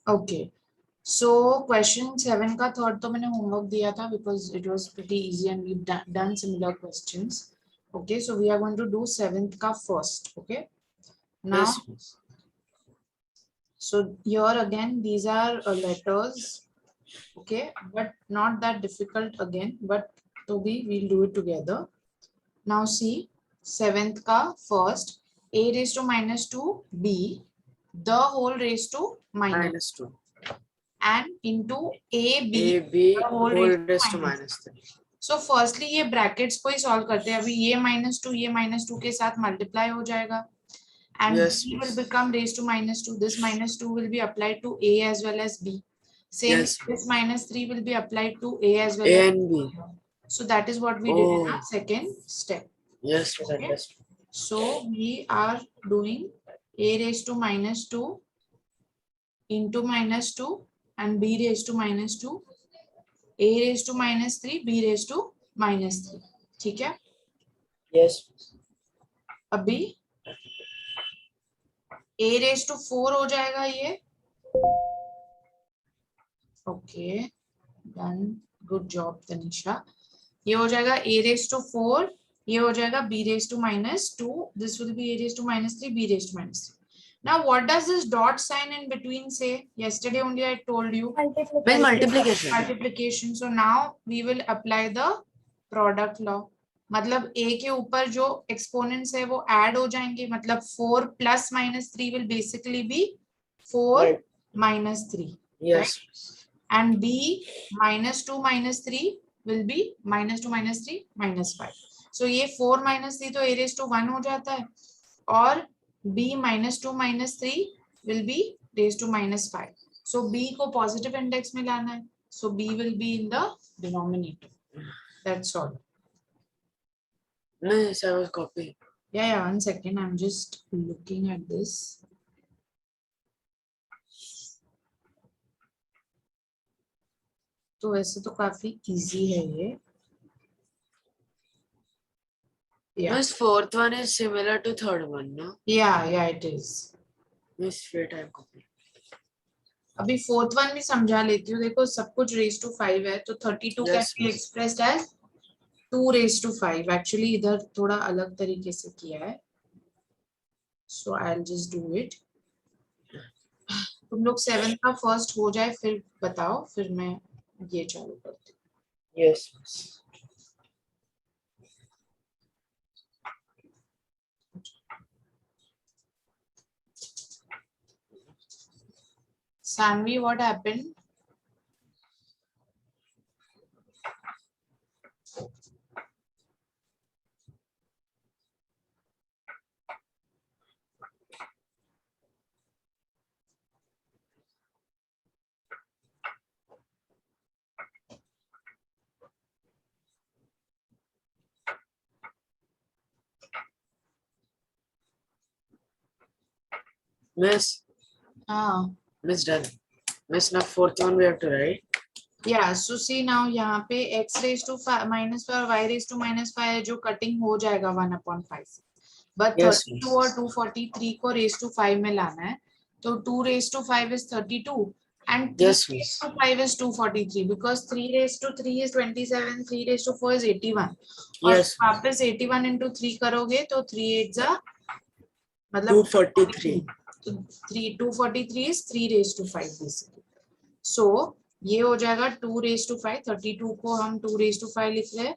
Okay. So question 7 का third तो मैंने होमवर्क दिया था because it was pretty easy and we've done similar questions. Okay, so we are going to do 7th का first. Okay. Now, Yes, miss. so here again these are letters. Okay, but not that difficult again, but to be we'll do it together. Now see 7th का first a raised to minus 2 b the whole raised to minus -2. and into a b A B the whole whole raised to raised to minus. -3. So firstly ये brackets को ही solve करते हैं. अभी ये -2 ये -2 के साथ मल्टीप्लाई हो जाएगा and Yes, b will miss. become raised to -2. This -2 will be applied to a as well as b. Same, Yes, this miss. -3 will be applied to a as well A as and B. b. So that is what we did in Oh, our second step. yes, miss. Okay, Understood. so we are doing a raised to -2 into -2 and b raised to -2, a raised to -3, b raised to -3. ठीक है. Yes, miss. अभी a raised to 4 हो जाएगा ये. Okay, done, good job Tanisha. ये हो जाएगा a raised to 4, ये हो जाएगा b raised to -2, this will be a raised to -3, b raised to -3. Now what does this dot sign in between say? Yesterday only I told you Miss, multiplication. multiplication. So now we will apply the product law. मतलब a के ऊपर जो exponents है वो add हो जाएंगे. मतलब 4 plus -3 will basically be 4 Right. -3. Yes, miss. And b -2 -3 will be -2 -3 -5. So ये 4 -3 तो a raised to 1 हो जाता है और b -2 -3 will be raised to -5. So b को positive index में लाना है. So b will be in the denominator. That's all. Miss, I was copying. Yeah, 1 second. I'm just looking at this. तो वैसे तो काफी इजी है ये. Yeah. Miss, fourth one is similar to third one, no? Yeah, it is. Miss, wait, I'm copying. अभी fourth one भी समझा लेती हूँ. देखो सब कुछ रेज टू 5 है तो 32 can Yes, be miss. Expressed as 2 raise to 5. Actually इधर थोड़ा अलग तरीके से किया है. So I will just do it. तुम लोग 7 का फर्स्ट हो जाए फिर बताओ, फिर मैं ये चालू करती हूँ. Yes, miss. Sanvi, what happened? Miss, हाँ. miss done. Miss, now fourth one we have to write. Yeah, so see now यहाँ पे x raised to -5 और y raised to -5 है जो कटिंग हो जाएगा 1/5 से. बट Yes, 32 और 243 को raised to 5 में लाना है. तो 2 raised to 5 is 32 and 3 Yes, raised miss. to 5 is 243 because 3 raised to 3 is 27, 3 raised to 4 is 81. और Yes, वापस 81 into 3 करोगे तो 3 8 जा मतलब 243. तो 243 is 3 raised to 5 basically. So ये हो जाएगा 2 raised to 5. 32 को हम 2 raised to 5 लिख रहे हैं.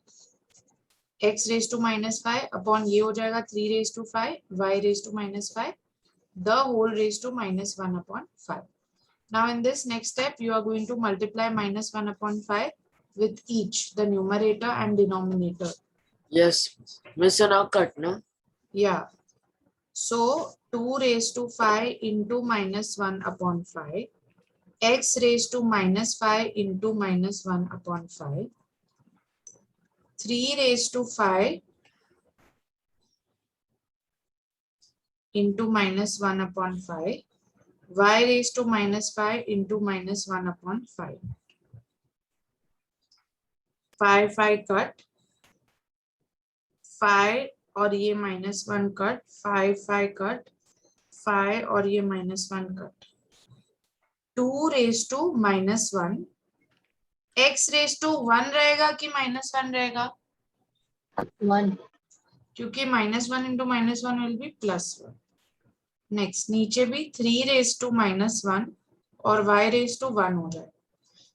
x raised to -5 अपॉन ये हो जाएगा 3 raised to 5, y raised to -5, the whole raised to -1/5. Now in this next step, you are going to multiply -1/5 with each, the numerator and denominator. Yes, miss, so now cut, no? Yeah. So 2 raised to 5 into -1/5, x raised to -5 into -1/5, 3 raised to 5 into -1/5, y raised to -5 into -1/5. 5 5 cut, 5 और ये -1 cut, 5 5 cut, 5 और ये -1 कट. 2 raise to -1, x raise to 1 रहेगा कि -1 रहेगा? 1. क्योंकि -1 into -1 will B +1. Next नीचे भी 3 रेज टू -1 और y रेज टू 1 हो जाएगा.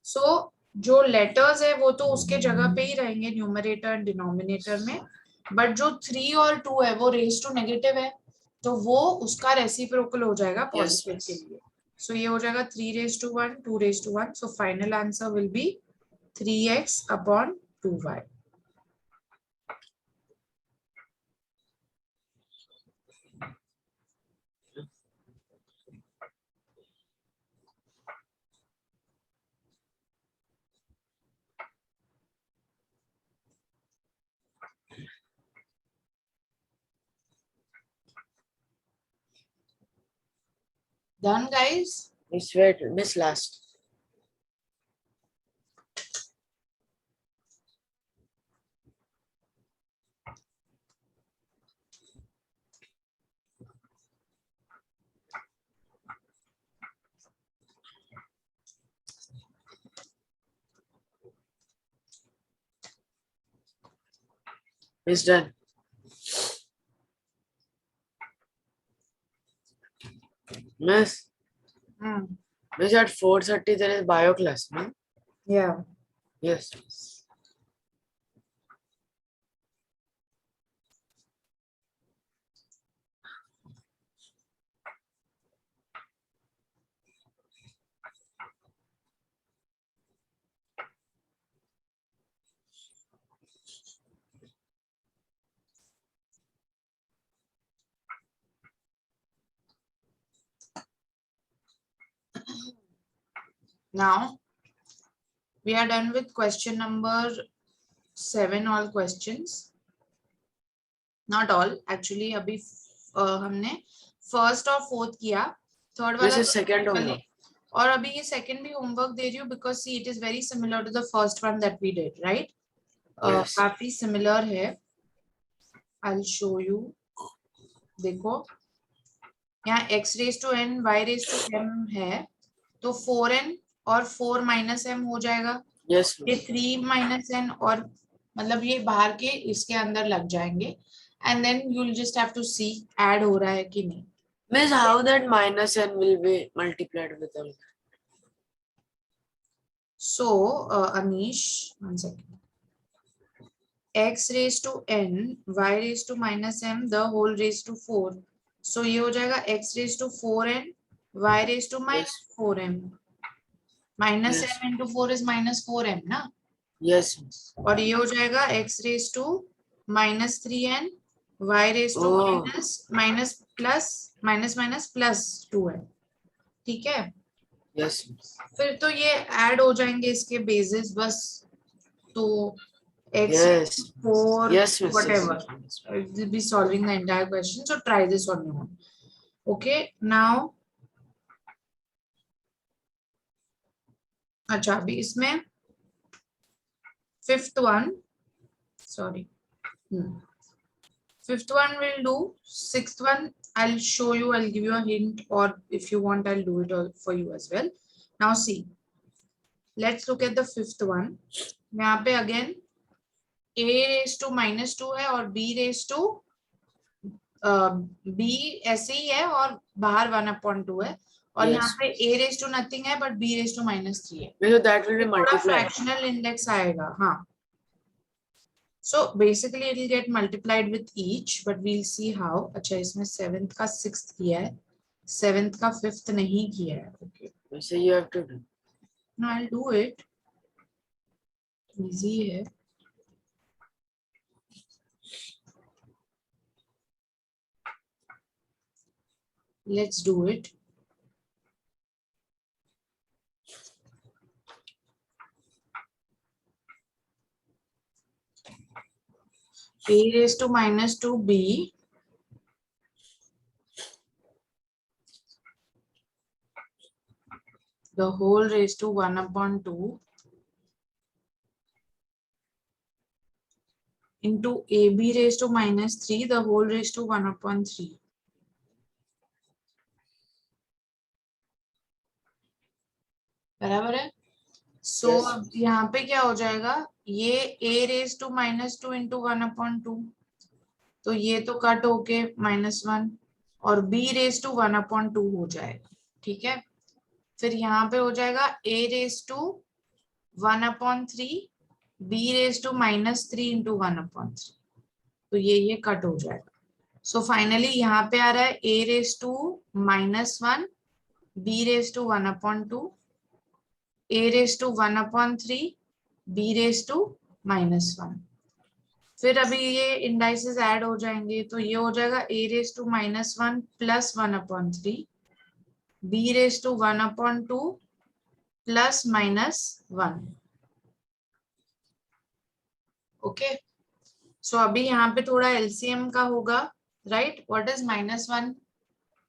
सो जो लेटर्स है वो तो उसके जगह पे ही रहेंगे न्यूमरेटर एंड डिनोमिनेटर में, बट जो 3 और 2 है वो रेज टू नेगेटिव है, तो वो उसका रेसिप्रोकल हो जाएगा पॉजिटिव के लिए. सो ये हो जाएगा 3 raise to 1, 2 raise to 1. So final answer will be 3x upon 2y. Done, guys? Miss, wait, Miss last. Miss done. Miss, Miss at 4:30 there is bio class, no? Yeah. Yes. Now we are done with question number 7. All questions, not all actually. अभी हमने first और fourth किया, third This वाला is second homework. और अभी ये second भी homework दे रही हूँ because see it is very similar to the first one that we did, right? Yes. काफी सिमिलर है. I will show you. देखो यहाँ x raise to n y raise to m है, तो 4n और 4 -m हो जाएगा. Yes. ये Miss. 3 -n और मतलब ये बाहर के इसके अंदर लग जाएंगे, and then you will just have to see add हो रहा है कि नहीं. Miss, how that minus n will be multiplied with all? So Anish, 1 second. x raised to n, y raised to -m, the whole raised to 4. So ये हो जाएगा x raised to 4n, y raised to -4m. Yes. -m into 4 is -4m ना. Yes. Miss. और ये हो जाएगा x raised to -3n, y raised to Oh. -2n. ठीक है. Yes. Miss. फिर तो ये ऐड हो जाएंगे इसके बेसिस बस. तो x Yes. 4 Yes. Miss. whatever. Yes. I will be solving the entire question, so try this on your own. Okay, now अच्छा अभी इसमें fifth one will do. Sixth one I'll show you, I'll give you a hint, or if you want I'll do it for you as well. Now see, let's look at the fifth one. यहाँ पे again a raised to -2 है और b raised to b ऐसे ही है और बाहर 1/2 है, और Yes. यहाँ पे a raised to nothing है but b raised to -3 है. Because that will be थोड़ा multiplied. फ्रैक्शनल इंडेक्स आएगा. हाँ, so basically it will get multiplied with each, but we'll see how. अच्छा इसमें 7th का 6th किया है, 7th का 5th नहीं किया है. Okay, So you have to do. no, I'll do it. Easy है. Let's do it. a raised to -2b the whole raised to 1/2 into ab raised to -3 the whole raised to 1/3. बराबर है। सो Yes. अब यहाँ पे क्या हो जाएगा, ये a रेज टू -2 इंटू 1/2, तो ये तो कट होके -1 और b रेज टू 1/2 हो जाएगा। ठीक है, फिर यहाँ पे हो जाएगा a raise to 1/3, b raise to -3 into 1/3, तो ये कट हो जाएगा। सो फाइनली यहाँ पे आ रहा है a raise to -1, b raise to 1/2, a raise to 1/3, b raise to -1। फिर अभी ये इंडाइसेस ऐड हो जाएंगे, तो ये हो जाएगा a raise to -1 plus 1/3, b raise to 1/2 plus -1। Okay, so अभी यहाँ पे थोड़ा एलसीएम का होगा, right. What is -1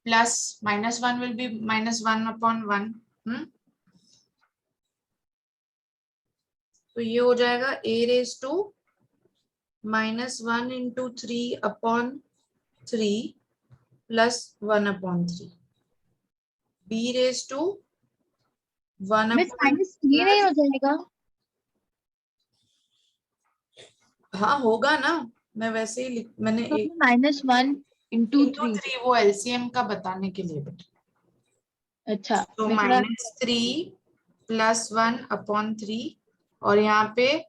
plus -1 will be -1/1। तो ये हो जाएगा a raise to -1 into 3/3 plus 1/3, b raise to 1 miss -3 नहीं हो जाएगा? हाँ होगा ना, मैं वैसे ही मैंने तो एक -1 इंटू इंटू 3। 3 वो एलसीएम का बताने के लिए बेटा। अच्छा, तो मैं थोड़ा -3 प्लस 1/3 और यहाँ पे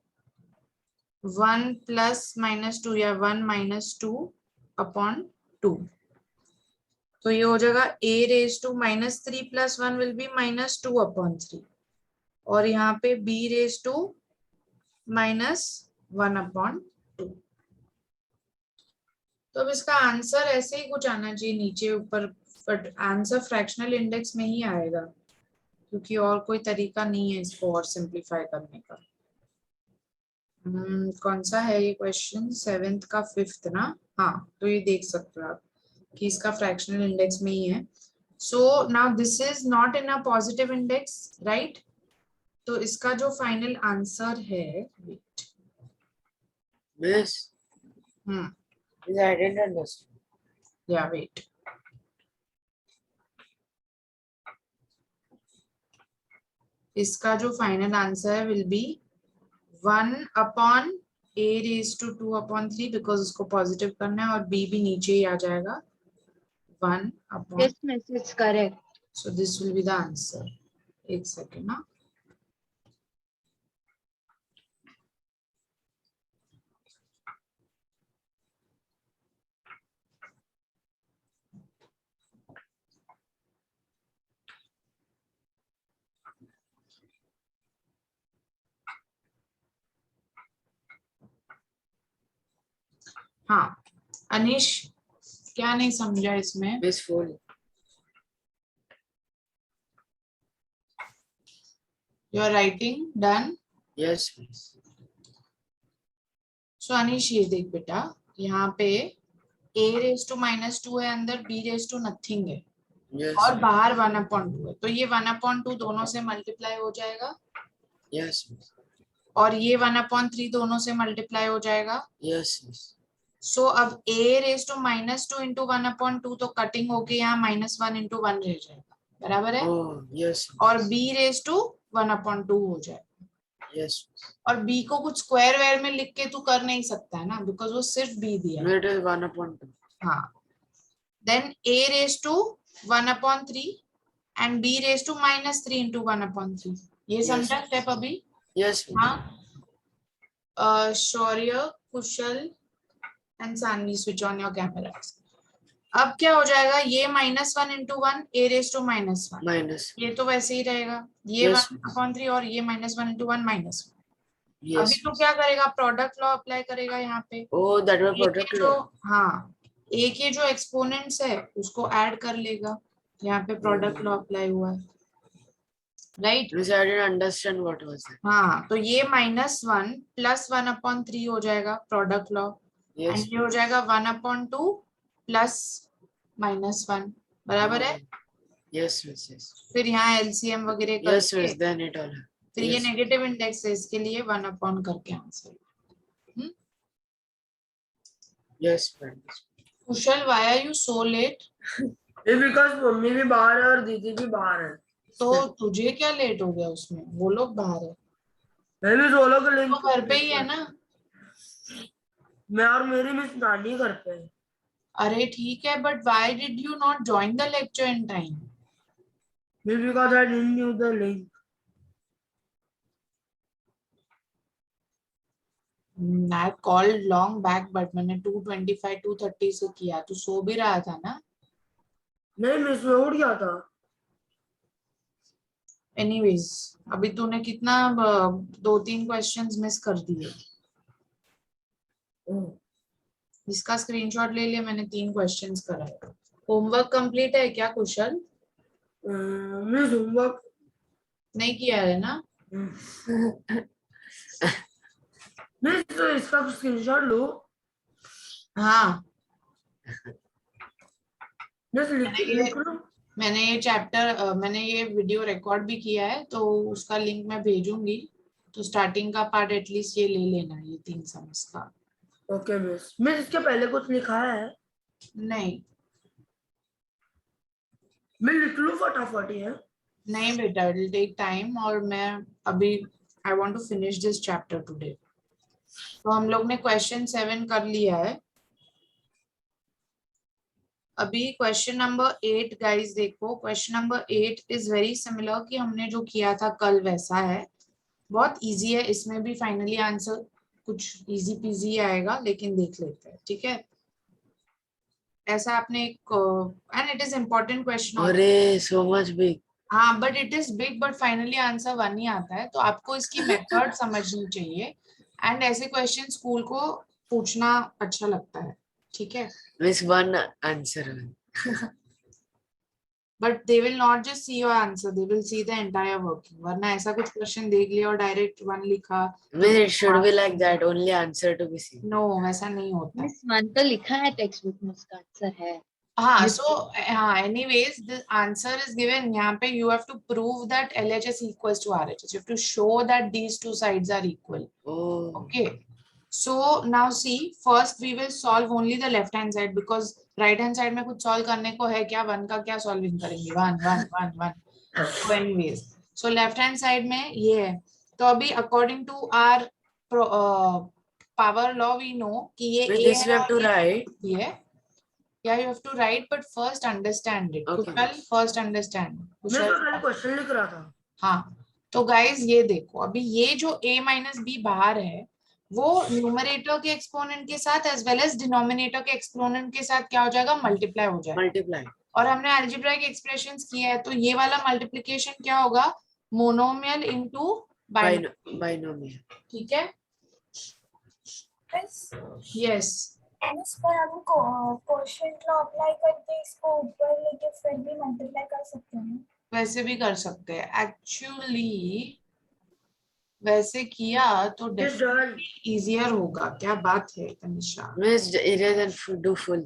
1 प्लस -2 या 1 -2/2, तो ये हो जाएगा a raise to -3 plus 1 will be -2/3 और यहाँ पे b रेज टू -1/2। तो अब इसका आंसर ऐसे ही कुछ आना चाहिए नीचे ऊपर, बट आंसर फ्रैक्शनल इंडेक्स में ही आएगा क्योंकि और कोई तरीका नहीं है इसको और सिंपलीफाई करने का। कौन सा है ये क्वेश्चन, 7th का 5th ना। हाँ, तो ये देख सकते हो आप कि इसका फ्रैक्शनल इंडेक्स में ही है। So now this is not in a positive index, right. तो इसका जो फाइनल आंसर है, wait, Miss, I didn't understand. या वेट, इसका जो फाइनल आंसर है will be 1/a raise to 2/3 because उसको पॉजिटिव करना है और b भी नीचे ही आ जाएगा 1/, yes miss, it's correct. So this will be the answer. एक सेकेंड ना, हाँ अनिश क्या नहीं समझा इसमें? Miss full. Your writing done? Yes, miss. सो अनिश ये देख बेटा, यहाँ पे a रेज टू -2 है अंदर, b रेज टू नथिंग है Yes, और miss. बाहर 1/2 है, तो ये 1/2 दोनों से मल्टीप्लाई हो जाएगा Yes, miss. और ये 1/3 दोनों से मल्टीप्लाई हो जाएगा। Yes, miss. सो अब a रेज टू -2 इंटू 1/2 तो कटिंग होके यहाँ -1 इंटू 1 रह जाएगा, बराबर है। Oh, yes, miss. और b रेज टू 1/2 हो जाएगा। Yes, miss. और b को कुछ स्क्वायर वेयर में लिख के तू कर नहीं सकता है ना, बिकॉज वो सिर्फ b दिया है। It is 1/2. हाँ, then a raise to 1/3 and b raise to -3 into 1/3, ये समझा स्टेप अभी? Yes, miss. हाँ, Shaurya, Kushal and Sanvi switch on your cameras. अब क्या हो जाएगा, ये -1 into 1 a raise to -1, Minus. ये तो वैसे ही रहेगा, ये Yes, 1/3 और ये -1 इंटू 1 -1। अभी Yes. तो क्या करेगा, प्रोडक्ट लॉ अप्लाई करेगा यहाँ पे। Oh, that was A product के जो, law. हाँ, a के जो एक्सपोनेंट्स है उसको ऐड कर लेगा, यहाँ पे प्रोडक्ट लॉ अप्लाई हुआ है, right. Miss, I didn't understand what was that. हाँ, तो ये -1 प्लस 1/3 हो जाएगा प्रोडक्ट लॉ, एंड Yes. ये हो जाएगा 1/2 प्लस -1, बराबर है। Yes, miss. Yes. फिर यहाँ एलसीएम वगैरह Yes, करके miss. Then it all. फिर ये Yes. नेगेटिव इंडेक्स है, इसके लिए 1/, करके answer. Yes, madam. Kushal, why are you so late? ये because मम्मी भी बाहर है और दीदी भी बाहर है। तो तुझे क्या लेट हो गया उसमें? वो लोग बाहर है, मैं भी सोलो का तो लिंक घर पे ही है ना। मैं और मेरी मिस नानी घर पे है। अरे ठीक है, but why did you not join the lecture in time? Maybe because I didn't knew the link. I called long back but मैंने 2:25 2:30 से किया। तू सो भी रहा था ना। नहीं मिस में उठ गया था। एनीवेज, अभी तूने कितना 2-3 क्वेश्चंस मिस कर दिए। ओह, इसका स्क्रीनशॉट ले लिया, मैंने 3 क्वेश्चंस कराए। होमवर्क कंप्लीट है क्या कुशल? मिस होमवर्क नहीं किया है ना? मिस तो इसका स्क्रीनशॉट लो। हाँ, मिस लिख लो। मैंने ये चैप्टर मैंने ये वीडियो रिकॉर्ड भी किया है, तो उसका लिंक मैं भेजूंगी। तो स्टार्टिंग का पार्ट एटलीस्ट ये ले लेना, ये 3 सम्स का। ओके मिस इसके पहले कुछ लिखा है? नहीं मैं लिख लूं फटाफट ये। नहीं बेटा, इट विल टेक टाइम, और मैं अभी I want to finish this chapter today. तो हम लोग ने क्वेश्चन 7 कर लिया है। अभी क्वेश्चन नंबर 8 गाइस देखो। Question number 8 is very similar कि हमने जो किया था कल वैसा है। बहुत इजी है, इसमें भी फाइनली आंसर कुछ इजी पीजी आएगा, लेकिन देख लेते हैं, ठीक है। ऐसा आपने एक, and it is important question. अरे सो मच बिग। हाँ, but it is big, but finally answer 1 ही आता है, तो आपको इसकी मेथड समझनी चाहिए। एंड ऐसे क्वेश्चन स्कूल को पूछना अच्छा लगता है, ठीक है। Miss one answer. But they will not just see your answer, they will see the entire working. वरना ऐसा कुछ क्वेश्चन देख लिया और डायरेक्ट 1 लिखा तो miss it should be like that, only answer to be seen. No, वैसा नहीं होता है। मिस वन तो लिखा है टेक्स्ट बुक में, उसका आंसर है। हाँ, मिस so हाँ, anyways the answer is given यहाँ पे। you have to prove that LHS equals to RHS. You have to show that these two sides are equal. Oh, Okay, so now see, first we will solve only the left hand side because right hand side में कुछ solve करने को है क्या? 1 का क्या solving करेंगे? 1 1 1 1। So anyways, so left hand side में ये है। तो अभी according to our power law we know कि ये with A this we है have to और write. ये है। Yeah, you have to write, but first understand it. Okay, Kushal, miss. first understand. मैं Kushal, तो पहले क्वेश्चन लिख रहा था। हाँ। तो गाइस ये देखो, अभी ये जो a माइनस बी बाहर है, वो न्यूमरेटर के एक्सपोनेंट के साथ एज वेल एज डिनोमिनेटर के एक्सपोनेंट के साथ क्या हो जाएगा? मल्टीप्लाई हो जाएगा। मल्टीप्लाई। और हमने अलजेब्राइक एक्सप्रेशंस किया है, तो ये वाला मल्टीप्लिकेशन क्या होगा? Monomial into binomial. ठीक है। यस, इस पर हम कोशेंट लॉ अप्लाई करके इसको ऊपर लेके फिर भी मल्टीप्लाई कर सकते हैं। वैसे भी कर सकते हैं एक्चुअली। वैसे किया तो Miss done. इजियर होगा। क्या बात है Tanisha? Miss erase and do full.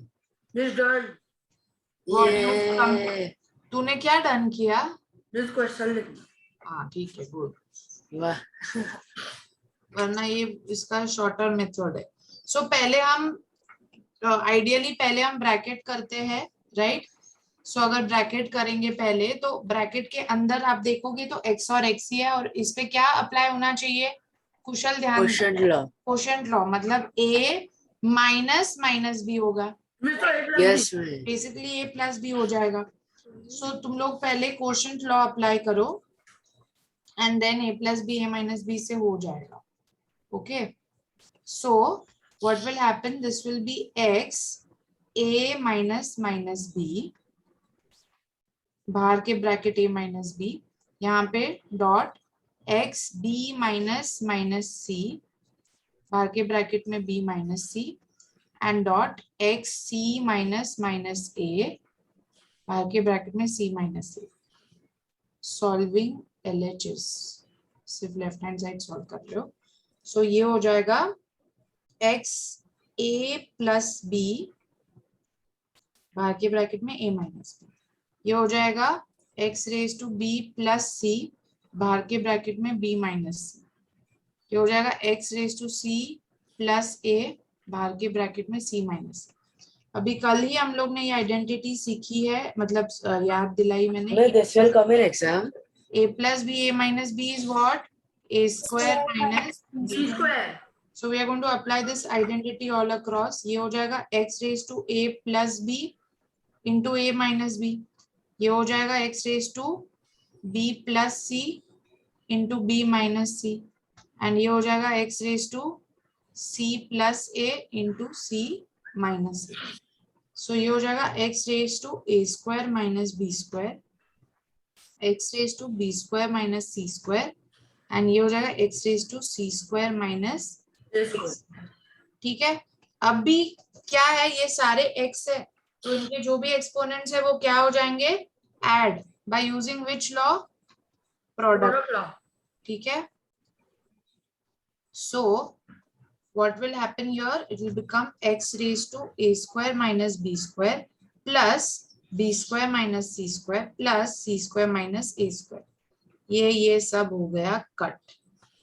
Miss done. ये तूने क्या डन किया? Miss क्वेश्चन लिखना। हाँ ठीक है, गुड। वाह। वरना ये इसका शॉर्टर मेथड है। सो पहले हम आइडियली पहले हम ब्रैकेट करते हैं, राइट। सो अगर ब्रैकेट करेंगे पहले, तो ब्रैकेट के अंदर आप देखोगे तो x और x ही है, और इस पे क्या अप्लाई होना चाहिए? कुशल ध्यान। Question law. क्वोशिएंट लॉ मतलब a माइनस माइनस b होगा। Yes ma'am. Basically a plus b हो जाएगा। सो तुम लोग पहले क्वोशिएंट लॉ अप्लाई करो, and then a plus b a minus b से हो जाएगा। Okay, so what will happen, this will be x a minus minus b, बाहर के ब्रैकेट a माइनस b, यहाँ पे dot x b minus minus c, बाहर के bracket में b minus c, and dot x c minus minus a, बाहर के bracket में c minus a। Solving LHS, सिर्फ लेफ्ट हैंड साइड सॉल्व कर रहे हो। सो ये हो जाएगा x a प्लस b, बाहर के ब्रैकेट में a माइनस b। ये हो जाएगा x raise to b plus c, बाहर के ब्रैकेट में b माइनस c। ये हो जाएगा x raise to c plus a, बाहर के ब्रैकेट में c माइनस c। अभी कल ही हम लोग ने ये आइडेंटिटी सीखी है, मतलब याद दिलाई मैंने Miss, this will come in exam. a plus b, a minus b is what? A square minus C square. So we are going to apply this identity all across. ये हो जाएगा x raised to a plus b into a minus b. ये हो जाएगा x raised to b plus c into b minus c. And ये हो जाएगा x raised to c plus a into c minus a. So ये हो जाएगा x raised to a square minus b square, x raised to b square minus c square, and ये हो जाएगा x raised to c square minus a square. ठीक है, अब भी क्या है, ये सारे x है तो इनके जो भी एक्सपोनेंट्स है वो क्या हो जाएंगे, add by using which law, product law. ठीक है, so what will happen here, it will become x raised to a square minus b square plus b square minus c square plus c square minus a square. ये सब हो गया cut,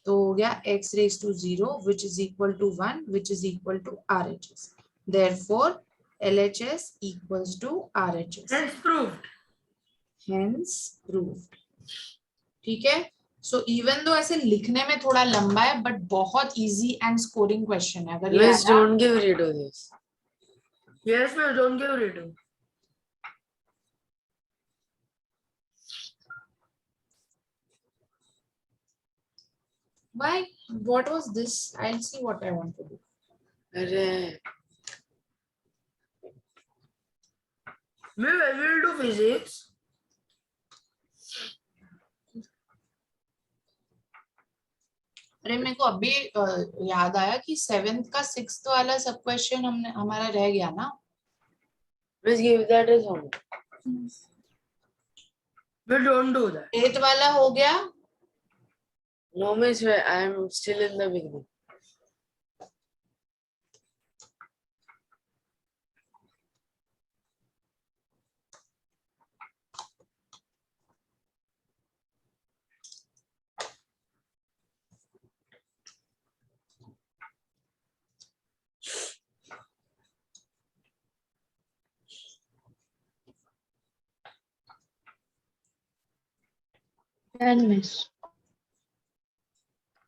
तो हो गया x raised to 0 which is equal to 1 which is equal to RHS. Therefore LHS equals to RHS. Hence proved. Hence proved. ठीक है, so even though ऐसे लिखने में थोड़ा लंबा है बट बहुत इजी एंड स्कोरिंग क्वेश्चन है. अगर Miss, don't give redo this. Yes, miss, don't give redo. Why? What was this? I'll see what I want to do. अरे I will do physics. अरे मेरे को अभी याद आया कि 7th का 6th वाला सब क्वेश्चन हमने हमारा रह गया ना. Miss, give that as homework. We don't do that. 8th वाला हो गया. No, Miss, I am still in the beginning. Done, miss.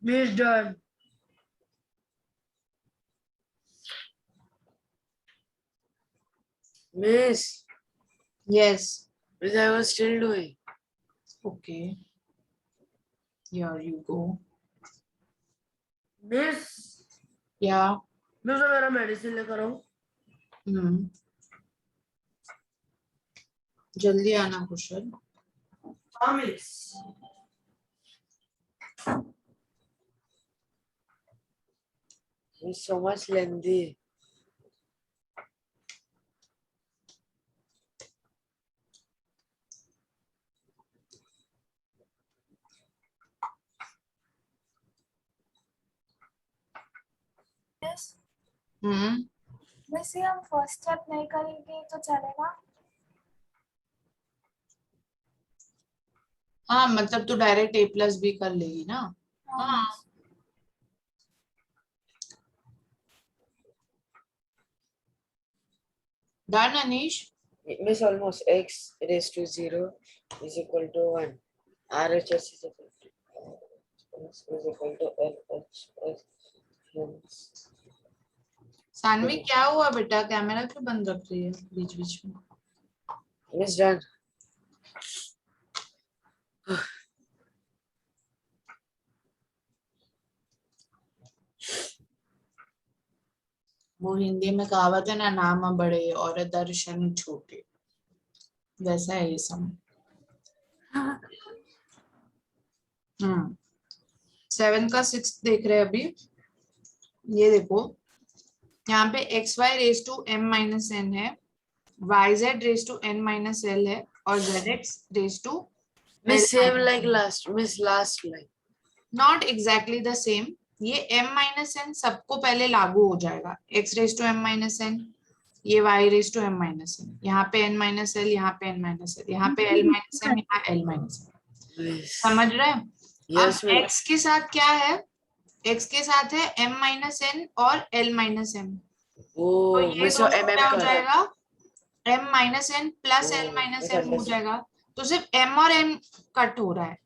Miss done. Miss, Yes. Miss, I was still doing. Okay. Here you go. Miss Yeah. Miss मेरा medicine लेकर आओ. जल्दी आना कुशल. हाँ miss. It's so much lengthy. Yes. वैसे हम first step नहीं करेंगे तो चलेगा. हाँ मतलब तू डायरेक्ट a plus b कर लेगी ना. हाँ. Done, Anish? Miss, almost x raised to 0 is equal to 1. RHS is equal to LHS. Hence. Saanvi क्या हुआ बेटा, कैमरा क्यों बंद रख रही है बीच बीच में. Miss, done. वो हिंदी में कहावत है ना, नाम बड़े और दर्शन छोटे, वैसा है ये सब. 7 का 6 देख रहे हैं अभी. ये देखो यहाँ पे x y raise to m minus n है, y z raise to n minus l है और z x raise to Miss, same like last. Miss, last line. Not exactly the same. ये m माइनस एन सबको पहले लागू हो जाएगा. x raise to m minus n, ये y raise to m minus n, यहाँ पे n माइनस एल, यहाँ पे n माइनस एल, यहाँ पे l माइनस m, यहाँ l माइनस एल. Miss. समझ रहे हैं? Yes, अब miss. x के साथ क्या है, x के साथ है m माइनस एन और l माइनस एम. ओ तो ये मिस दोनों एम क्या हो कर जाएगा, m minus n plus o, l minus मैं m हो समझ जाएगा। तो सिर्फ m और m कट हो रहा है,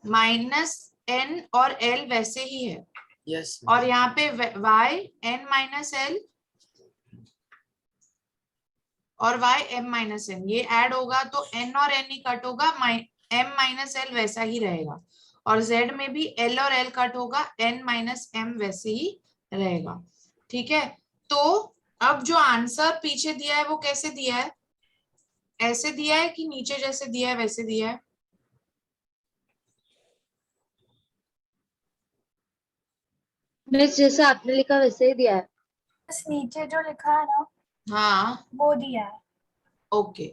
माइनस n और l वैसे ही है, यस और यहाँ पे y n माइनस l और y m माइनस n ये ऐड होगा तो n और n ही कट होगा, m माइनस l वैसा ही रहेगा, और z में भी l और l कट होगा, n माइनस m वैसे ही रहेगा। ठीक है, तो अब जो आंसर पीछे दिया है वो कैसे दिया है, ऐसे दिया है कि नीचे जैसे दिया है वैसे दिया है? मिस जैसे आपने लिखा वैसे ही दिया है। बस नीचे जो लिखा है ना हाँ वो दिया है। ओके,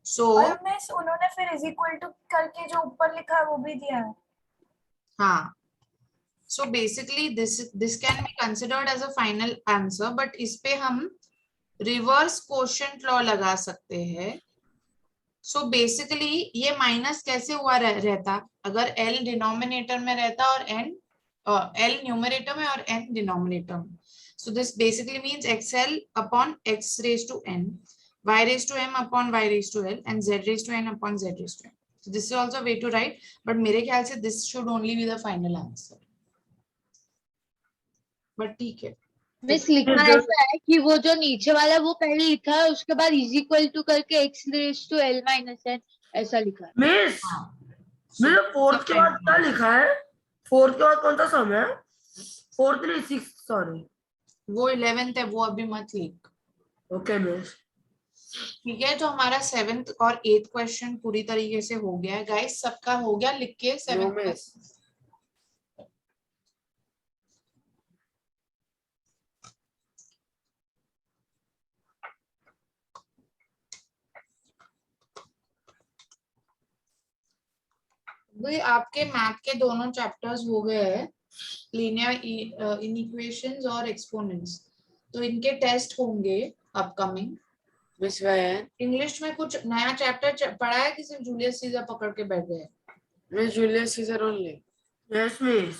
सो और मिस उन्होंने फिर इज इक्वल टू करके जो ऊपर लिखा है वो भी दिया है। हाँ, so basically this can be considered as a final answer, but इस पे हम रिवर्स क्वोशिएंट लॉ लगा सकते हैं। सो बेसिकली ये माइनस कैसे हुआ रहता, अगर l डिनोमिनेटर में रहता और n l न्यूमरेटर में और n डिनोमिनेटर में। So this basically means xl upon x raise to n, y raise to m upon y raise to l and z raise to n upon z raise to n। So this is also a way to write, but मेरे ख्याल से this should only be the final answer. But ठीक है, miss लिखा ऐसा है कि वो जो नीचे वाला है वो पहले लिखा है, उसके बाद इज इक्वल टू करके x raise to l minus n ऐसा लिखा है। मिस हाँ मिस फोर्थ के बाद क्या लिखा है? फोर्थ के बाद कौन सा सम है? फोर्थ नहीं, सिक्स, सॉरी। वो 11th है, वो अभी मत लिख। Okay miss. ठीक है, तो हमारा 7th और 8th क्वेश्चन पूरी तरीके से हो गया है गाइस, सबका हो गया लिख के नो 7th। मिस भाई आपके मैथ के दोनों चैप्टर्स हो गए हैं, लीनियर इनइक्वेशंस और एक्सपोनेंट्स, तो इनके टेस्ट होंगे अपकमिंग। मिस वैन इंग्लिश में कुछ नया चैप्टर पढ़ा है कि सिर्फ जूलियस सीजर पकड़ के बैठ गए? Miss Julius Caesar only. Yes miss.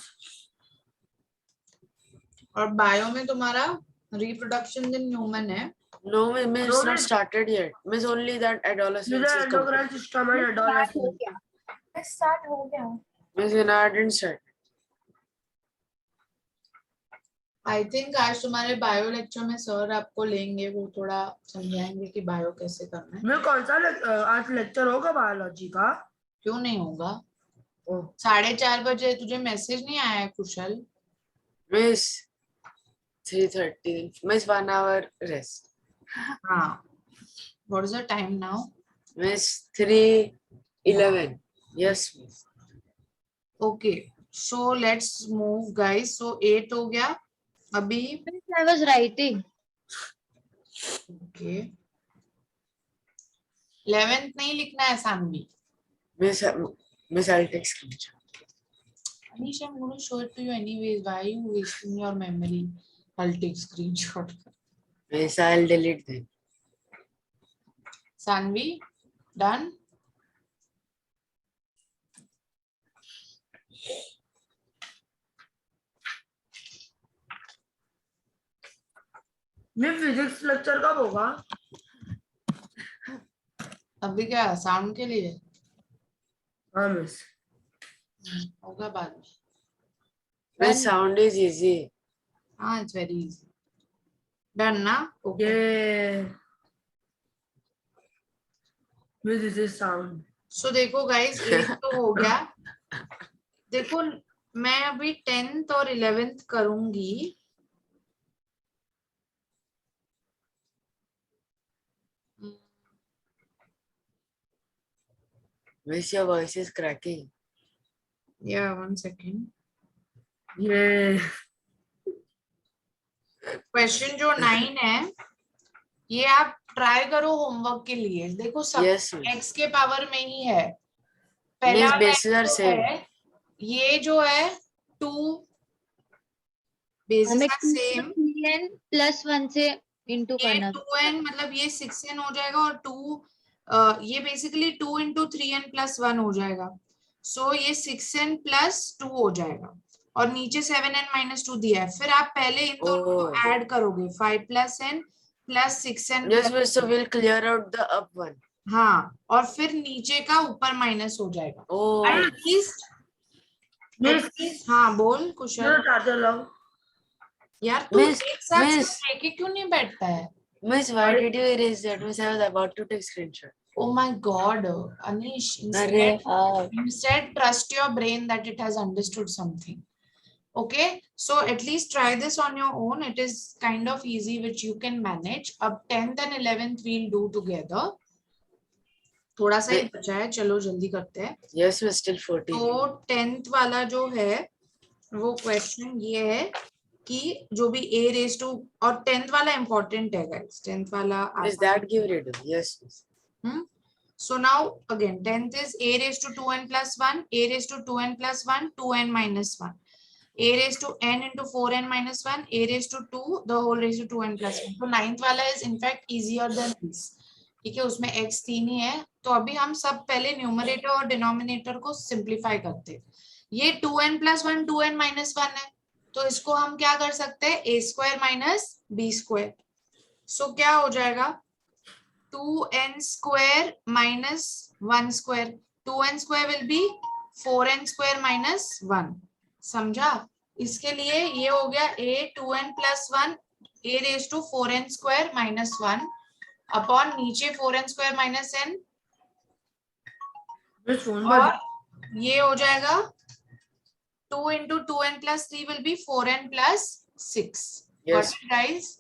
और बायो में तुम्हारा रिप्रोडक्शन दिन न्यूमन है। No miss No, not miss. started yet. Miss only that adolescence Miss is endocrine complete. System and adolescence. Start हो गया। Miss Vinaya didn't start. I think आज तुम्हारे bio lecture में सर आपको लेंगे, वो थोड़ा समझाएंगे कि बायो कैसे करना है। मैं कौन सा आज लेक्चर होगा बायोलॉजी का? क्यों नहीं होगा, ओह 4:30 बजे। तुझे मैसेज नहीं आया है Kushal? Miss 3:30. Miss 1 hour rest. हाँ, what is the time now? Miss 3:11. Yes miss. Okay, so let's move guys. So 8 हो गया अभी। I was writing. Okay, 11th नहीं लिखना है Saanvi. Miss I'll take screenshot. Anish, I'm going to show it to you anyways. Why are you wasting your memory? I'll take screenshot. Miss I'll delete them. Sanvi, done? मैं physics lecture कब होगा? अभी क्या sound के लिए? हाँ miss. होगा बाद में। Miss sound is easy. हाँ, it's very easy. Done ना? Okay. ये miss this is sound. So देखो guys, 8 तो हो गया। देखो मैं अभी 10th और 11th करूंगी। Miss your voice is cracking. Yeah, 1 second. ये क्वेश्चन जो 9 है ये आप ट्राई करो होमवर्क के लिए। देखो सब Yes miss. x के पावर में ही है। पहला Miss bases are जो same. है, ये जो है 2 बेसिस हमें आर सेम। 2n प्लस 1 से इंटू ये करना 2n मतलब ये 6n हो जाएगा, और 2 ये बेसिकली 2 into 3n plus 1 हो जाएगा। सो ये 6n plus 2 हो जाएगा, और नीचे 7n minus 2 दिया है। फिर आप पहले इन दोनों को Oh. ऐड करोगे, 5 plus n plus 6n Yes, miss. So we'll clear out the up one. हाँ, और फिर नीचे का ऊपर माइनस हो जाएगा Oh, एटलीस्ट। मिस हाँ बोल कुशल। चार्जर लाओ। यार तू Miss, एक साथ miss. सब लेके क्यों नहीं बैठता है? miss, why did you erase that? Miss, I was about to take screenshot. Oh my God, Anish, अरे instead trust your brain that it has understood something. Okay, so at least try this on your own. It is kind of easy, which you can manage. अब 10th and 11th we'll do together. थोड़ा सा ही बचा है, चलो जल्दी करते हैं। Yes, miss. Still 14. तो 10th वाला जो है वो क्वेश्चन ये है कि जो भी a raised to, और 10th वाला important है guys, 10th वाला Miss, that give read. Yes, miss. So now again 10th is a raised to 2n plus 1, a raised to 2n plus 1, 2n minus 1, a raised to n into 4n minus 1, a raised to 2, the whole raised to 2n plus 1. तो 9th वाला is in fact easier than this. ठीक है, उसमें x 3 ही है। तो अभी हम सब पहले न्यूमरेटर और डिनोमिनेटर को सिंप्लीफाई करते हैं। ये 2n plus 1 2n minus 1 है, तो इसको हम क्या कर सकते हैं, a square minus b square. So क्या हो जाएगा, 2n square minus 1 square. 2n square will be 4n square minus 1. समझा? इसके लिए ये हो गया a 2n plus 1 a raised to 4n square minus 1 upon नीचे 4n square minus n, और ये हो जाएगा 2 into 2n plus 3 will be 4n plus 6. Yes. Got it, guys?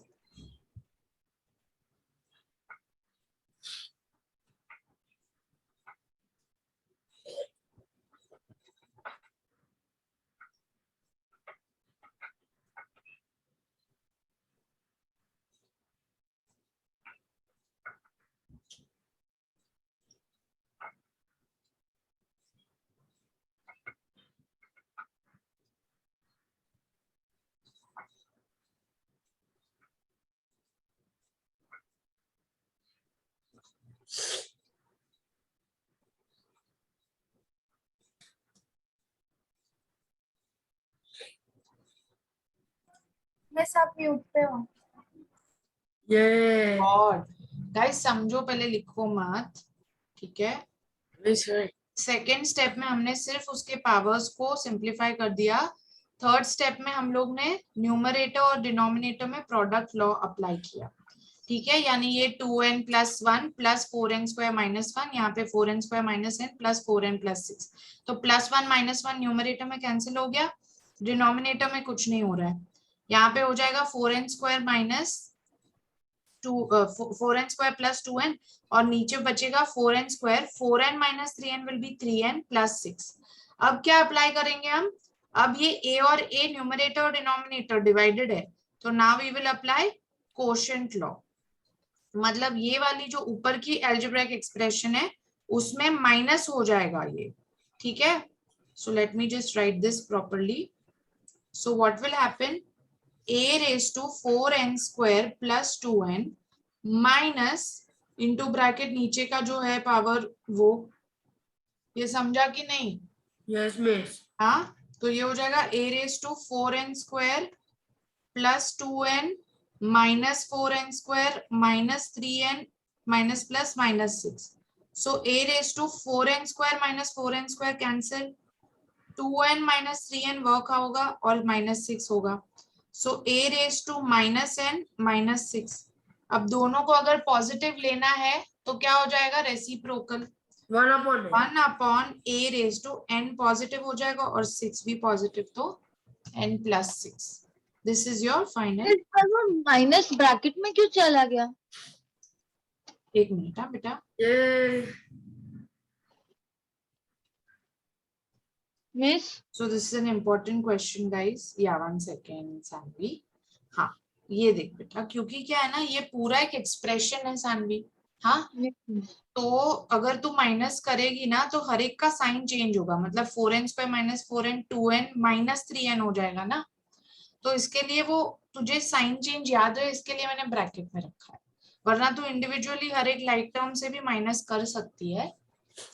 मैं सब म्यूट पे हूँ। ये और गाइस समझो, पहले लिखो मत, ठीक है? Miss, wait. सेकेंड स्टेप में हमने सिर्फ उसके पावर्स को सिंप्लीफाई कर दिया। थर्ड स्टेप में हम लोग ने न्यूमरेटर और डिनोमिनेटर में प्रोडक्ट लॉ अप्लाई किया, ठीक है? यानी ये 2n plus 1 plus 4n square minus 1, यहाँ पे 4n square minus n plus 4n plus 6, तो plus 1 minus 1 न्यूमरेटर में कैंसिल हो गया, डिनोमिनेटर में कुछ नहीं हो रहा है। यहाँ पे हो जाएगा 4n square minus 4n square plus 2n, और नीचे बचेगा 4n square, 4n minus 3n will be 3n plus 6. अब क्या अप्लाई करेंगे हम, अब ये a और a न्यूमरेटर और डिनोमिनेटर डिवाइडेड है, तो now we will apply quotient law. मतलब ये वाली जो ऊपर की एल्जेब्रिक एक्सप्रेशन है उसमें माइनस हो जाएगा ये, ठीक है? So let me just right this properly. So what will happen, a raised to 4n square plus 2n minus into bracket नीचे का जो है पावर वो, ये समझा कि नहीं? Yes miss. हाँ, तो ये हो जाएगा a raised to 4n square plus 2n minus 4n square minus 3n minus plus minus 6. So a raised to 4n square minus 4n square cancel, 2n minus 3n work होगा और minus 6 होगा. So a raised to minus n minus 6. अब दोनों को अगर positive लेना है तो क्या हो जाएगा, reciprocal, 1 upon a raised to n positive हो जाएगा और 6 भी पॉजिटिव, तो n plus 6. This is your final. Minus bracket में क्यों चला गया? एक मिनट हाँ बेटा. ये miss So this is an important question guys. Yeah, 1 second Saanvi. हाँ, ये देख बेटा, क्योंकि क्या है ना, ये पूरा एक एक्सप्रेशन है सानवी. हाँ, तो अगर तू माइनस करेगी ना तो हर एक का साइन चेंज होगा, मतलब 4n square minus 4n 2n minus 3n हो जाएगा ना. तो इसके लिए वो तुझे साइन चेंज याद है, इसके लिए मैंने ब्रैकेट में रखा है, वरना तू इंडिविजुअली हर एक लाइक टर्म से भी माइनस कर सकती है.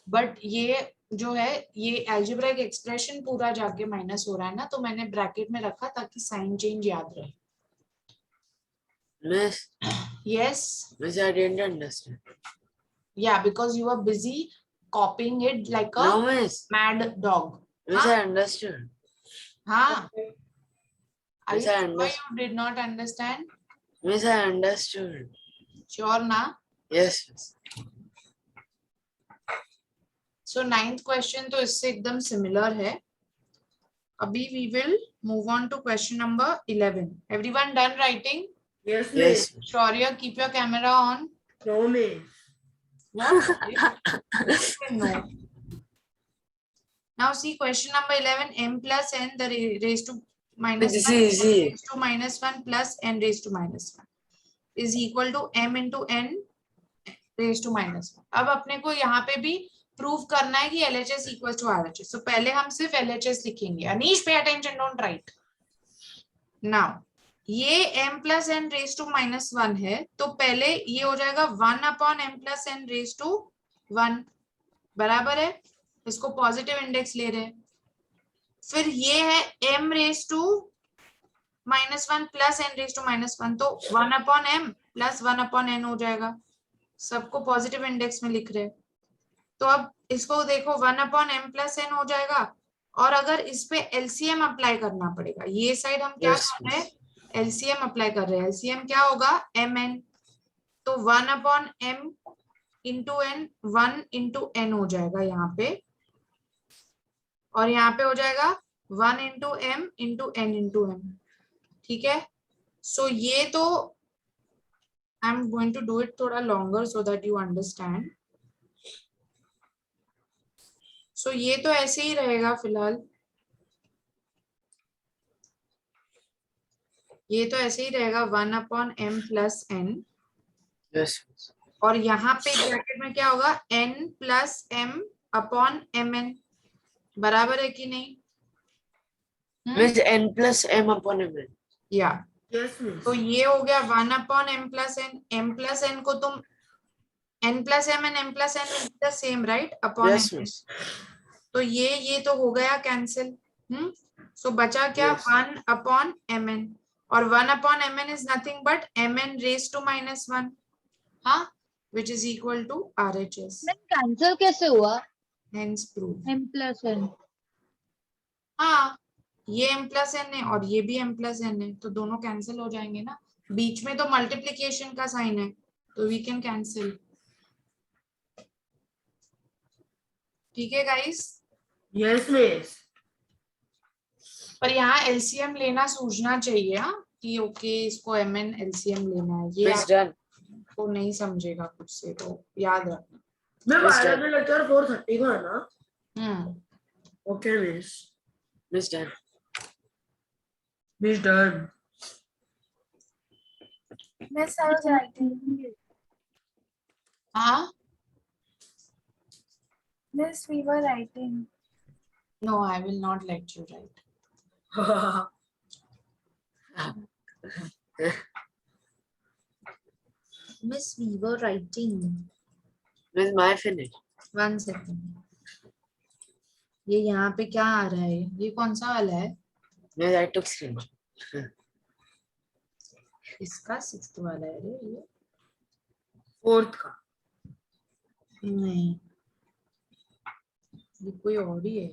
बट ये जो है ये एल्जेब्रिक एक्सप्रेशन पूरा जाके माइनस हो रहा है ना, तो मैंने ब्रैकेट में रखा ताकि साइन चेंज याद रहे. Miss, Yes. Miss, I didn't understand. Yeah, because you were busy copying it like a No, Miss. mad dog. Miss, Huh? I understood. Huh? Are Miss, you I sure understood. you did not understand? Miss, I understood. Sure ना? Yes, miss. So 9th question तो इससे एकदम similar है. अभी we will move on to question number 11. Everyone done writing? Yes, Yes. miss. Shaurya, keep your camera on. No, miss. What? No. Now see question number 11. M plus n the raised to minus This 1 is n easy. raised to minus 1 plus n raised to minus 1 is equal to m into n raised to minus 1. अब अपने को यहाँ पे भी prove करना है कि LHS equals to RHS. So पहले हम सिर्फ LHS लिखेंगे. Anish, pay attention, don't write. Now ये m plus n raised to minus 1 है, तो पहले ये हो जाएगा 1 upon m plus n raised to 1 बराबर है. इसको पॉजिटिव इंडेक्स ले रहे हैं. फिर ये है m raised to minus 1 plus n raised to minus 1, तो 1 upon m plus 1 upon n हो जाएगा. सबको पॉजिटिव इंडेक्स में लिख रहे हैं. तो अब इसको देखो 1 upon m plus n हो जाएगा. और अगर इस पे LCM अप्लाई करना पड़ेगा, ये साइड हम क्या Yes, कर रहे हैं? miss. LCM अप्लाई कर रहे हैं. LCM क्या होगा? mn. तो 1 upon m into n 1 into n हो जाएगा यहाँ पे, और यहाँ पे हो जाएगा 1 into m into n into m. ठीक है. सो ये तो I am going to do it थोड़ा longer so that you understand. So ये तो ऐसे ही रहेगा फिलहाल. ये तो ऐसे ही रहेगा 1 upon m plus n. Yes, miss. और यहाँ पे ब्रैकेट में क्या होगा? n plus m upon mn. बराबर है कि नहीं? Miss, n plus m upon m. या Yes, miss. तो ये हो गया 1 upon m plus n. m plus n को तुम n plus m and m plus n will be the same, right? Upon Yes, n. miss. तो ये तो हो गया कैंसिल. सो बचा क्या? Yes. 1 upon mn. और 1 upon mn is nothing but mn raised to minus 1. हाँ, which is equal to RHS. Cancel कैसे हुआ? Hence proof. m plus n. हाँ, ये m plus n है और ये भी m plus n है, तो दोनों कैंसिल हो जाएंगे ना. बीच में तो मल्टीप्लिकेशन का साइन है, तो वी कैन कैंसिल. ठीक है गाइस. Yes, miss. पर यहाँ LCM लेना सूझना चाहिए. हाँ, कि ओके इसको mn LCM लेना है. ये Miss, done. आपको नहीं समझेगा कुछ से, तो याद रखना. मैं Miss, बायोलॉजी लेक्चर 4:30 को है ना? Okay, miss. Miss, done. Miss done. Miss, I was writing. हाँ. Miss, we were writing. No, I will not let you write. Miss, we were writing. Miss, my finish. 1 second. ये यहाँ पे क्या आ रहा है? ये कौन सा वाला है? Miss, I took screenshot. इसका 6th वाला है रे ये. 4th का. नहीं, ये कोई और ही है.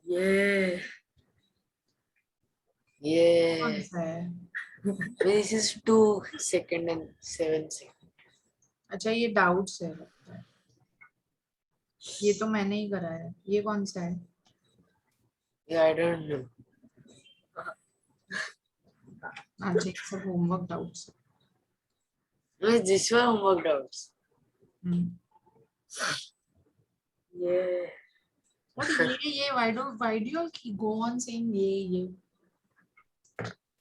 ये कौन Yeah. सा है? This is 2 second and 7 second. अच्छा, ये डाउट्स है लगता है. ये तो मैंने ही कराया. ये कौन सा है? Yeah, I don't know. अच्छा, ये सब homework doubts. Miss, this one homework doubts. ये What ये why do you all keep go on saying ये?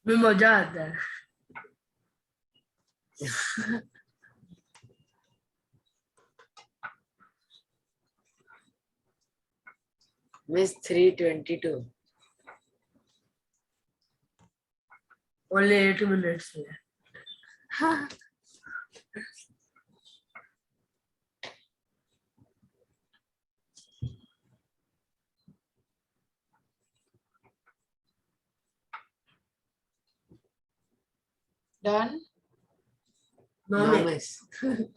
में मजा आता है. Miss, 3:22. Only 8 minutes left. Done? No, No, miss. miss.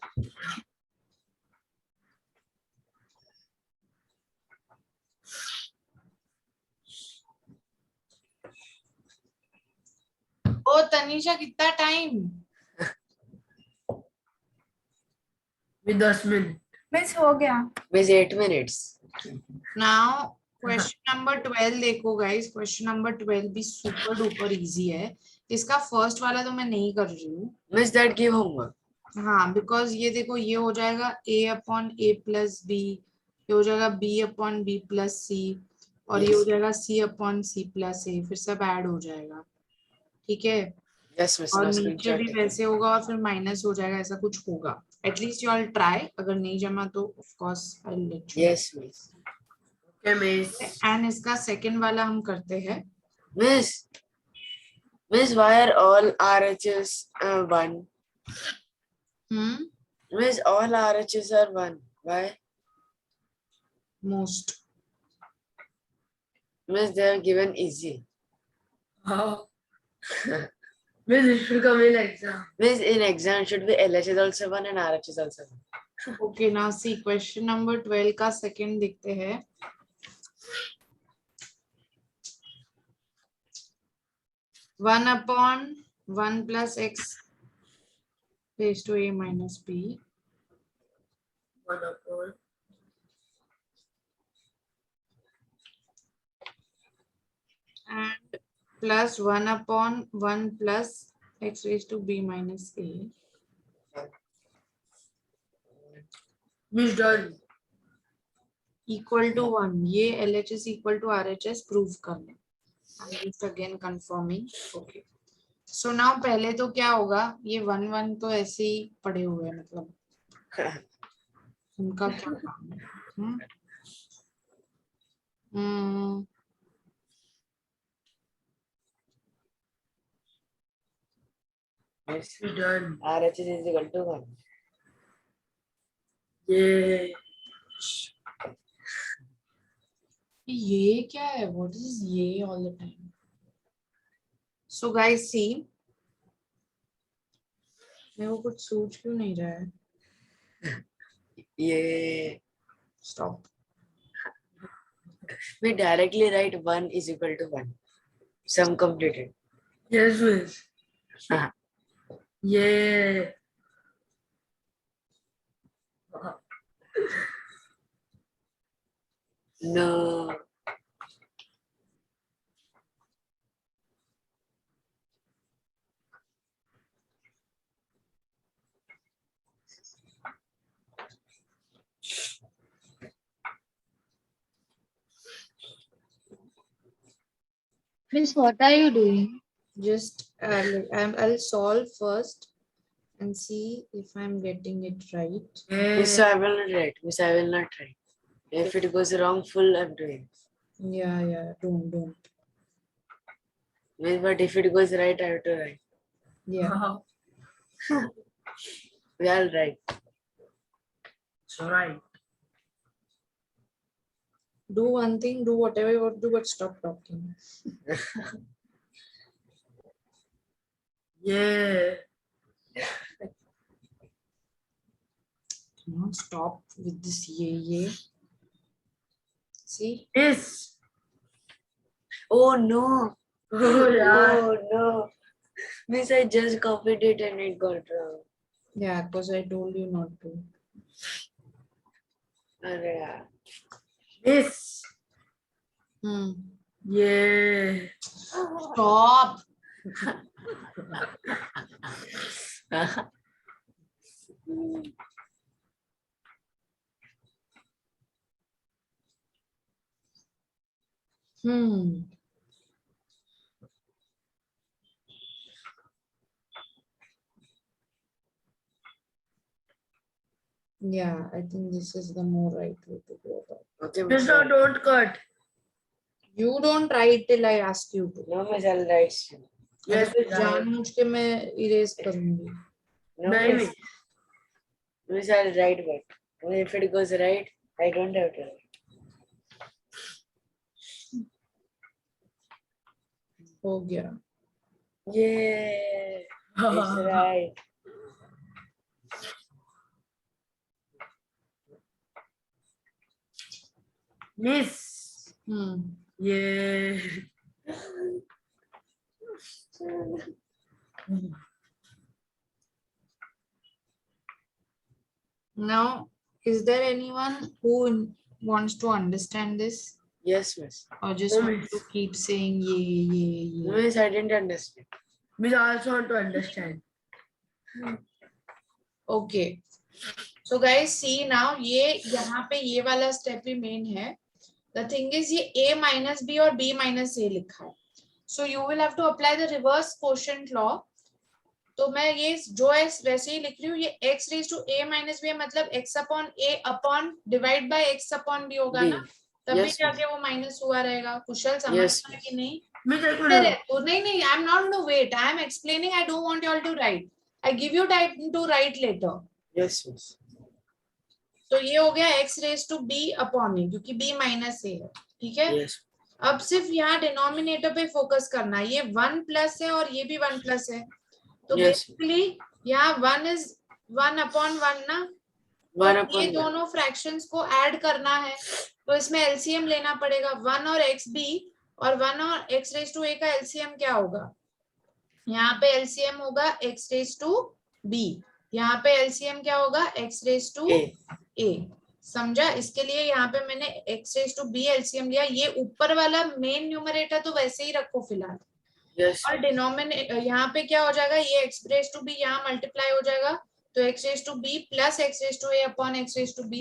ओ तनीषा कितना टाइम? भी 10 मिनट। मिस हो गया। Miss 8 minutes. Now question number 12 देखो गाइस, क्वेश्चन नंबर 12 भी सुपर डुपर इजी है। इसका फर्स्ट वाला तो मैं नहीं कर रही हूँ। Miss that give homework. हाँ, बिकॉज ये देखो, ये हो जाएगा a अपॉन a प्लस बी, ये हो जाएगा b अपॉन b प्लस सी, और ये हो Yes. जाएगा c अपॉन c प्लस a, फिर सब ऐड हो जाएगा। ठीक है, Yes, miss. और No नीचे screenshot. भी वैसे होगा और फिर माइनस हो जाएगा, ऐसा कुछ होगा। एटलीस्ट यू ऑल ट्राई, अगर नहीं जमा तो of course I will let you. Yes, miss. Okay, miss. And इसका सेकंड वाला हम करते हैं। Miss. Miss, why are all RHS 1? Miss, all RHS are 1. Why? Most Miss, they have given easy. How? Miss, it should come in exam. Miss, in exam should be LHS also 1 and RHS also 1. Okay, now see question number 12 का second देखते हैं। One upon 1 plus x raise to a minus b 1 upon. and plus 1 upon 1 plus x raised to b minus a Miss done. equal to 1। ये LHS equal to RHS prove करना। I'm just again confirming. Okay. So now पहले तो क्या होगा, ये 1 1 तो ऐसे ही पड़े हुए हैं, मतलब उनका क्या काम है? हम्म Miss, We done. RHS is equal to 1. Yeah. ये क्या है? What is ये all the time? So guys see, मेरे को कुछ सोच क्यों नहीं रहा है? Yeah. Stop. We directly write 1 is equal to 1. Sum completed. Yes, miss. Yeah. No. Miss, what are you doing? Just I'll solve first and see if I'm getting it right. Miss, Yeah. I will not write. Miss, I will not write. If it goes wrong, full I'm doing. Yeah, don't. Miss, but if it goes right, I have to write. Yeah. We all write. It's alright. Do one thing, do whatever you want to do, but stop talking. Yeah. Come on, stop with this ye. See? Miss. Oh no. Oh, yeah. Oh no. Miss, I just copied it and it got wrong. Yeah, because I told you not to. Arre yaar. Miss. Yeah. Stop. Yeah, I think this is the more right way to go about it. Okay, Miss, Miss. now don't cut. You don't write till I ask you to. No, Miss, I'll write soon. Yes, अगर miss. जानबूझ के मैं erase करूंगी। No, नहीं, Miss. Miss, I'll write but if it goes right, I don't have to write. हो गया। Yeah. It's right. Miss ये Now, is there anyone who wants to understand this Yes, miss. or just No, want miss. to keep saying ye? Miss, I didn't understand. Miss, I also want to understand. Okay. So guys, see now ये यहाँ पे ये वाला step ही main है. The thing is ये a minus b और b minus a लिखा है. So you will have to apply the reverse quotient law. तो मैं ये जो है वैसे ही लिख रही हूँ. ये x raised to a minus b मतलब x upon a upon divide by x upon b होगा B. ना. तभी Yes, जाके वो माइनस हुआ रहेगा. कुशल समझ Yes, रहा है कि नहीं? मिस एक इधर है मिनट तो नहीं I am not going to wait. I am explaining. I don't want you all to write. I give you time to write later. Yes, miss. तो ये हो गया x raised to b upon a क्योंकि b minus a है. ठीक है. Yes. अब सिर्फ यहाँ डिनोमिनेटर पे फोकस करना है. ये 1 प्लस है और ये भी 1 प्लस है. तो Yes. बेसिकली यहाँ 1 इज 1 अपॉन 1 ना. One तो upon ये one. दोनों फ्रैक्शंस को ऐड करना है. तो इसमें एलसीएम लेना पड़ेगा. 1 और xb और 1 और x रेज टू a का एलसीएम क्या होगा. यहाँ पे एलसीएम होगा x रेज टू b. यहाँ पे एलसीएम क्या होगा x raise to A. a. समझा. इसके लिए यहाँ पे मैंने x raise to b LCM लिया. ये ऊपर वाला मेन न्यूमरेटर तो वैसे ही रखो फिलहाल. Yes. और डिनोमिनेटर यहाँ पे क्या हो जाएगा. ये x रेज टू b यहाँ मल्टीप्लाई हो जाएगा. तो x raise to b plus x raise to a upon x raise to b.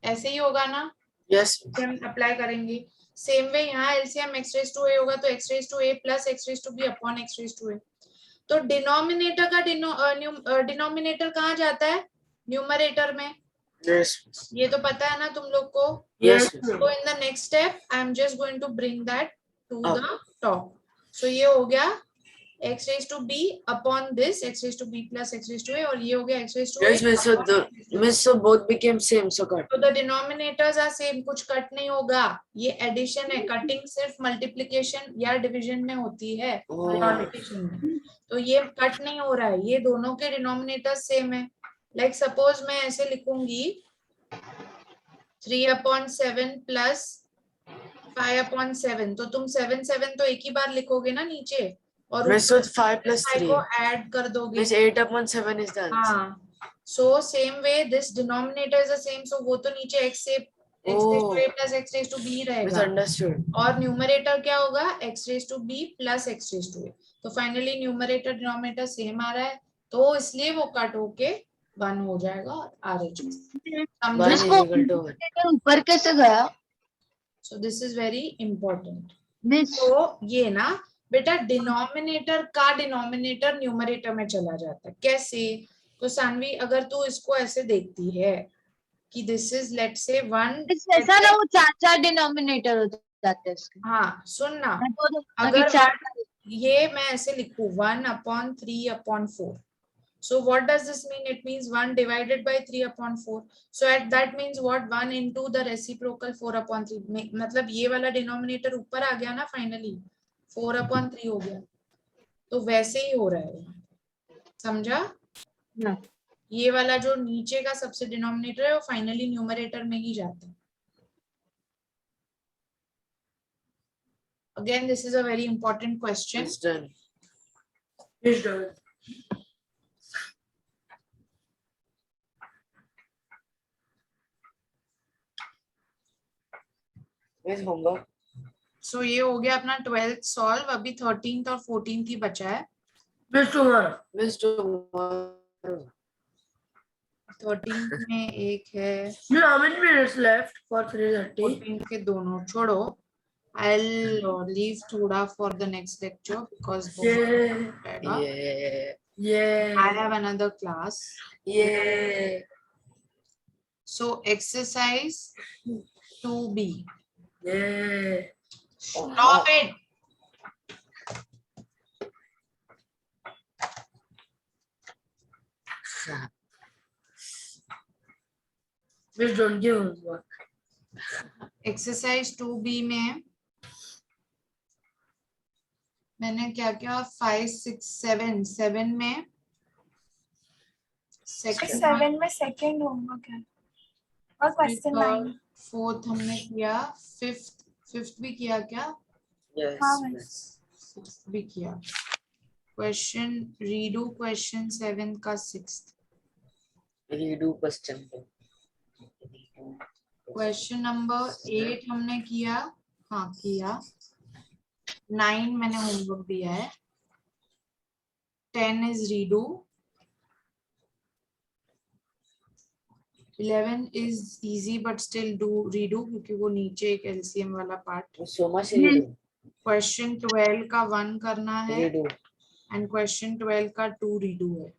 ऐसे ही होगा ना. Yes. हम अप्लाई करेंगे. सेम वे यहाँ LCM x raise to a होगा तो x raise to a plus x raise to b upon x raise to a. तो denominator का डिनोमिनेटर कहाँ जाता है. न्यूमरेटर में. Yes. ये तो पता है ना तुम लोग को. Yes. So in the next step, I am just going to bring that to Up. the top. So ये हो गया x raised to b upon this x raised to b plus x raised to a और ये हो गया x raised to Yes, a. miss. So both became same. So cut. So the denominators are same. कुछ cut नहीं होगा. ये addition है. Cutting सिर्फ मल्टीप्लिकेशन या डिवीजन में होती है. Oh. मल्टीप्लिकेशन में. तो ये कट नहीं हो रहा है. ये दोनों के डिनोमिनेटर्स सेम है. लाइक सपोज मैं ऐसे लिखूंगी 3/7 प्लस 5/7. तो तुम 7 तो एक ही बार लिखोगे ना नीचे. और Miss, so 5 plus 3. को ऐड कर दोगे. Miss, 8/7 is the answer. हाँ. So same way this denominator is the same. So वो तो नीचे x से x raised to a plus x raised to b रहेगा. Misunderstood. और न्यूमरेटर क्या होगा x raised to b plus x raised to a. तो फाइनली न्यूमरेटर डिनोमिनेटर सेम आ रहा है. तो इसलिए वो कट होके 1 हो जाएगा और RHS. 1 is इसको equal to 1. ऊपर कैसे गया. So this is very important. Miss तो ये ना बेटा डिनोमिनेटर का डिनोमिनेटर न्यूमरेटर में चला जाता है. कैसे. तो सानवी अगर तू इसको ऐसे देखती है कि दिस इज लेट्स से 1. ऐसा ना वो चार डिनोमिनेटर हो जाते हैं इसके. हाँ सुन ना. अगर अगर चार ये मैं ऐसे लिखूं 1/3/4. So what does this mean? It means 1 divided by 3/4. So that means what 1 into the reciprocal 4/3. मतलब ये वाला डिनोमिनेटर ऊपर आ गया ना फाइनली. 4/3 हो गया. तो वैसे ही हो रहा है. समझा. ना. ये वाला जो नीचे का सबसे डिनोमिनेटर है वो फाइनली न्यूमरेटर में ही जाता है. Again, this is a very important question. It's done. It's done. Miss, homework. So ये हो गया अपना 12th सॉल्व. अभी 13th और 14th ही बचा है. Miss tomorrow. Miss, tomorrow. 13th में एक है. You know how many minutes left for 3:30? 14th के दोनों छोड़ो. I'll leave Thoda for the next lecture because Yeah. Yeah. Yeah. I have another class. Yeah. So exercise 2B. Yeah. Stop it. Miss, don't give homework. Exercise 2B में मैंने क्या क्या 5 6 7 7 में second 7 में second homework है और question 9। Fourth हमने किया, फिफ्थ भी किया क्या? Yes. हाँ, Miss. सिक्स्थ भी किया। क्वेश्चन रीडू क्वेश्चन 7 का 6th। Redo question. Question number 8 हमने किया, हाँ किया। 9 मैंने होमवर्क दिया है। 10 is redo. 11 is easy but still do redo, क्योंकि वो नीचे एक एलसीएम वाला part. So much redo. Question 12 का 1 करना है Redo. एंड क्वेश्चन 12 का 2 रीडू है।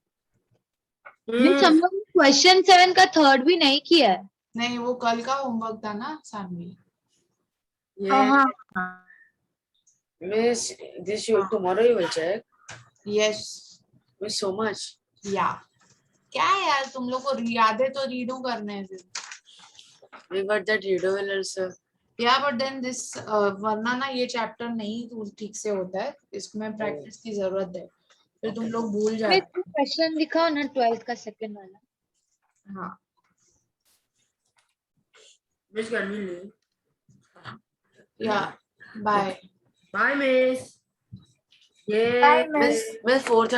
मिस हम लोग क्वेश्चन 7 का थर्ड भी नहीं किया है। नहीं, वो कल का होमवर्क था ना सानवी। Yeah. हाँ Miss, this you tomorrow you will check. Yes Miss, so much. या क्या है यार, तुम लोग को याद है तो रीडू करने हैं फिर। We got that redo will also. या बट देन दिस, वरना ना ये चैप्टर नहीं तो ठीक से होता है, इसमें प्रैक्टिस की जरूरत है, फिर तुम लोग भूल मैं जाते क्वेश्चन दिखाओ ना 12th का सेकंड वाला। हैं। हाँ मिस कर ली। या बाय। Bye miss. ये Bye, miss. Miss 4:30